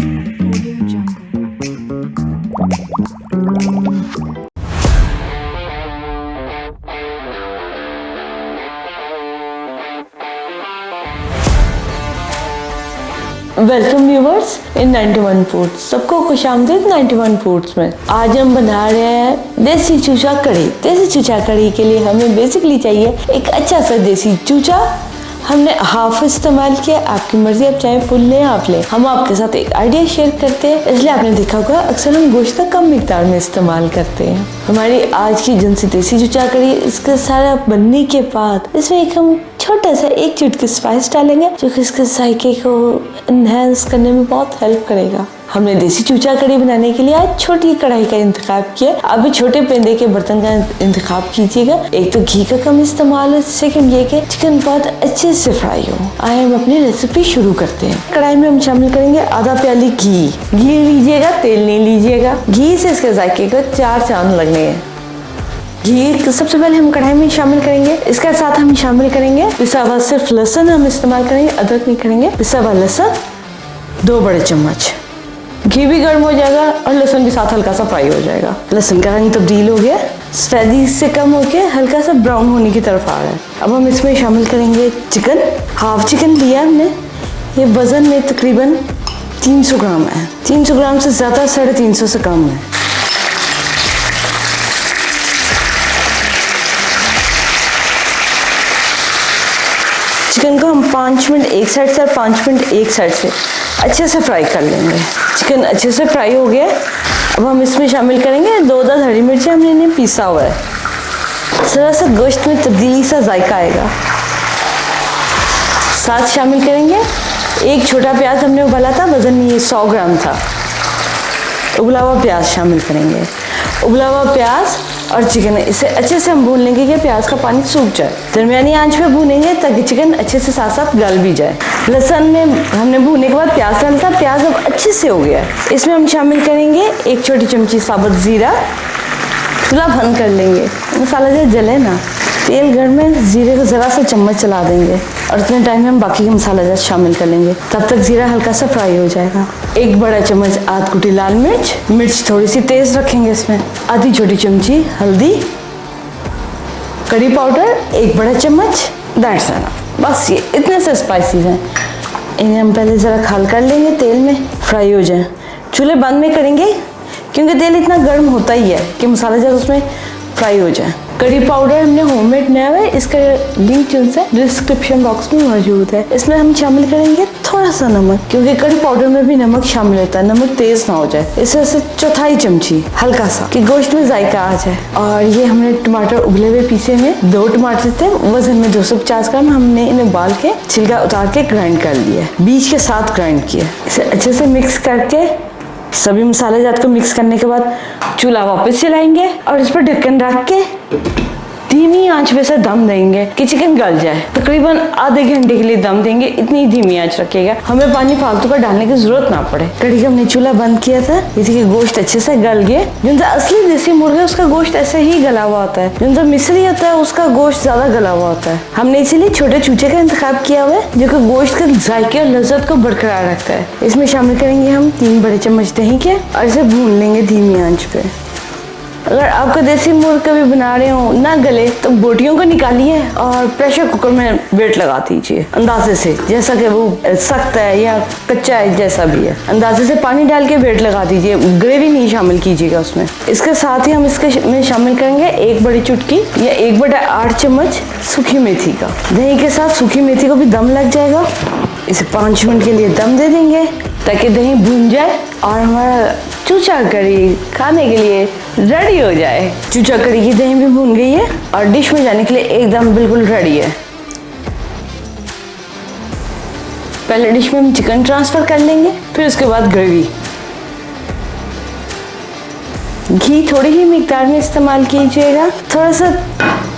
Welcome viewers इन 91 foods. सबको खुशामदीद 91 foods में। आज हम बना रहे हैं देसी चूचा कढ़ी। देसी चूचा कढ़ी के लिए हमें बेसिकली चाहिए एक अच्छा सा देसी चूचा। हमने हाफ इस्तेमाल किया, आपकी मर्जी, आप चाहे फुल लें आप लें। हम आपके साथ एक आइडिया शेयर करते हैं, इसलिए आपने देखा होगा अक्सर हम गोश्त का कम मिकदार में इस्तेमाल करते हैं। हमारी आज की जिनसी देसी चूचा कढ़ी, इसका सारा बनने के बाद इसमें एक हम छोटा सा एक चुटकी स्पाइस डालेंगे जो कि इसके जायके को एनहांस करने में बहुत हेल्प करेगा। हमने देसी चूचा कढ़ी बनाने के लिए आज छोटी कढ़ाई का इंतखाब किया। आप भी छोटे पेंदे के बर्तन का इंतखाब कीजिएगा। एक तो घी का कम इस्तेमाल है, सेकंड ये कि चिकन बहुत अच्छे से फ्राई हो। आइए हम अपनी रेसिपी शुरू करते हैं। कढ़ाई में हम शामिल करेंगे आधा प्याली घी। घी लीजिएगा, तेल नहीं लीजिएगा। घी से इसके जायके को 4 चांद लगने हैं। घी सबसे पहले हम कढ़ाई में शामिल करेंगे। इसके साथ हम शामिल करेंगे पिसा हुआ सिर्फ लहसुन हम इस्तेमाल करेंगे, अदरक नहीं करेंगे। पिसा हुआ लहसुन 2 बड़े चम्मच। घी भी गर्म हो जाएगा और लहसुन भी साथ हल्का सा फ्राई हो जाएगा। लहसुन का रंग तब्दील हो गया, सफेदी से कम होके हल्का सा ब्राउन होने की तरफ आ रहा है। अब हम इसमें शामिल करेंगे चिकन। हाफ चिकन लिया हमने। ये वजन में तकरीबन 300 ग्राम है। 300 ग्राम से ज़्यादा 350 से कम है। चिकन को हम 5 मिनट एक साइड से और 5 मिनट एक साइड से अच्छे से फ्राई कर लेंगे। चिकन अच्छे से फ्राई हो गया। अब हम इसमें शामिल करेंगे 2-10 हरी मिर्ची, हमने इन्हें पीसा हुआ है। थोड़ा सा गोश्त में तब्दीली सा जायका आएगा। साथ शामिल करेंगे एक छोटा प्याज, हमने उबाला था, वजन में ये 100 ग्राम था। उबला हुआ प्याज शामिल करेंगे। उबला हुआ प्याज और चिकन, इसे अच्छे से हम भून लेंगे कि प्याज का पानी सूख जाए। दरमियानी आंच पे भूनेंगे ताकि चिकन अच्छे से साथ साथ गल भी जाए। लहसुन में हमने भूनने के बाद प्याज डाला था, प्याज अब अच्छे से हो गया। इसमें हम शामिल करेंगे 1 छोटी चमची साबुत जीरा। चूल्हा बंद कर लेंगे, मसाला जो जले ना। तेल गर्म में जीरे को ज़रा सा चम्मच चला देंगे और इतने टाइम में हम बाकी के मसाला जात शामिल कर लेंगे। तब तक जीरा हल्का सा फ्राई हो जाएगा। 1 बड़ा चम्मच आध कुटी लाल मिर्च। मिर्च थोड़ी सी तेज रखेंगे इसमें। आधी छोटी चमची हल्दी। करी पाउडर 1 बड़ा चम्मच। That's enough. बस ये इतने से स्पाइसेस हैं। इन्हें हम पहले ज़रा खाल कर लेंगे, तेल में फ्राई हो जाए। चूल्हे बंद में करेंगे क्योंकि तेल इतना गर्म होता ही है कि मसाला जब उसमें फ्राई हो जाए। करी पाउडर हमने होममेड बनाया हुआ है, इसका लिंक जो है डिस्क्रिप्शन बॉक्स में मौजूद है। इसमें हम शामिल करेंगे थोड़ा सा नमक, क्योंकि करी पाउडर में भी नमक शामिल होता है, नमक तेज ना हो जाए। इस वजह से 1/4 चमची हल्का सा कि गोश्त में जायका आ जाए। और ये हमने टमाटर उबले हुए पीसे में 2 टमाटर थे, वजन में 250 ग्राम। हमने इन्हें उबाल के छिलका उतार के ग्राइंड कर लिया, बीज के साथ ग्राइंड किया। इसे अच्छे से मिक्स करके सभी मसाले जात को मिक्स करने के बाद चूल्हा वापस चलाएंगे और इस पर ढक्कन रख के धीमी आंच पे से दम देंगे कि चिकन गल जाए। तकरीबन आधे घंटे के लिए दम देंगे, इतनी धीमी आंच रखिएगा, हमें पानी फालतू का डालने की जरूरत ना पड़े। कढ़ी का हमने चूल्हा बंद किया था, इसलिए गोश्त अच्छे से गल गया। जो असली देसी मुर्गा उसका गोश्त ऐसे ही गला हुआ होता है, जो मिस्री होता है उसका गोश्त ज्यादा गला हुआ होता है। हमने इसीलिए छोटे चूचे का इंतखाब किया हुआ है जो कि गोश्त के जायके और लज्जत को बरकरार रखता है। इसमें शामिल करेंगे हम 3 बड़े चम्मच दही के और इसे भून लेंगे धीमी आंच पे। अगर आपका देसी मुर्ग कभी बना रहे हो ना गले तो बोटियों को निकालिए और प्रेशर कुकर में वेट लगा दीजिए अंदाजे से, जैसा कि वो सख्त है या कच्चा है, जैसा भी है अंदाजे से पानी डाल के वेट लगा दीजिए। ग्रेवी नहीं शामिल कीजिएगा उसमें। इसके साथ ही हम इसके में शामिल करेंगे 1 बड़ी चुटकी या 1/8 चम्मच सूखी मेथी का। दही के साथ सूखी मेथी को भी दम लग जाएगा। इसे 5 मिनट के लिए दम दे देंगे ताकि दही भून जाए और हमारा चूचा कढ़ी खाने के लिए रेडी हो जाए। चूचा कढ़ी की दही भी भून गई है और डिश में जाने के लिए एकदम बिल्कुल रेडी है। पहले डिश में हम चिकन ट्रांसफर कर लेंगे, फिर उसके बाद ग्रेवी। घी थोड़ी ही मिकदार में इस्तेमाल कीजिएगा। थोड़ा सा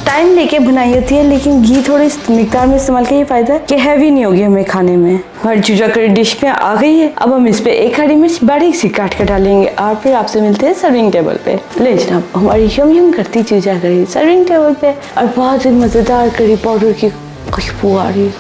टाइम लेके बनाई होती है, लेकिन घी थोड़ी मिकदार में इस्तेमाल का ये फायदा है कि हैवी नहीं होगी हमें खाने में। हमारी चूचा कढ़ी डिश में आ गई है। अब हम इस पे 1 हरी मिर्च बारीक सी काट कर डालेंगे और फिर आपसे मिलते हैं सर्विंग टेबल पे। ले जनाब, हमारी यम करती चूचा कढ़ी सर्विंग टेबल पे और बहुत ही मजेदार कढ़ी पाउडर की खुशबू आ रही है।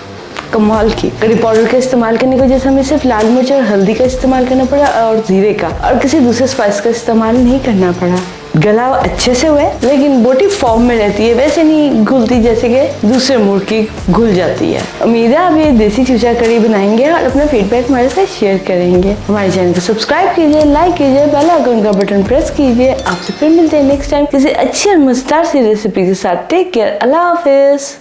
कमाल की। करी पाउडर का इस्तेमाल करने की वजह से हमें सिर्फ लाल मिर्च और हल्दी का इस्तेमाल करना पड़ा और जीरे का, और किसी दूसरे स्पाइस का इस्तेमाल नहीं करना पड़ा। गला अच्छे से हुआ है, लेकिन बोटी फॉर्म में रहती है, वैसे नहीं घुलती जैसे कि दूसरे मुर्गी घुल जाती है। उम्मीद है आप ये देसी चूचा करी बनाएंगे और अपना फीडबैक हमारे साथ शेयर करेंगे। हमारे चैनल को सब्सक्राइब कीजिए, लाइक कीजिए, बेल आइकन का बटन प्रेस कीजिए। आपसे फिर मिलते हैं नेक्स्ट टाइम किसी अच्छी और मजेदार सी रेसिपी के साथ। टेक केयर, अल्लाह हाफिज।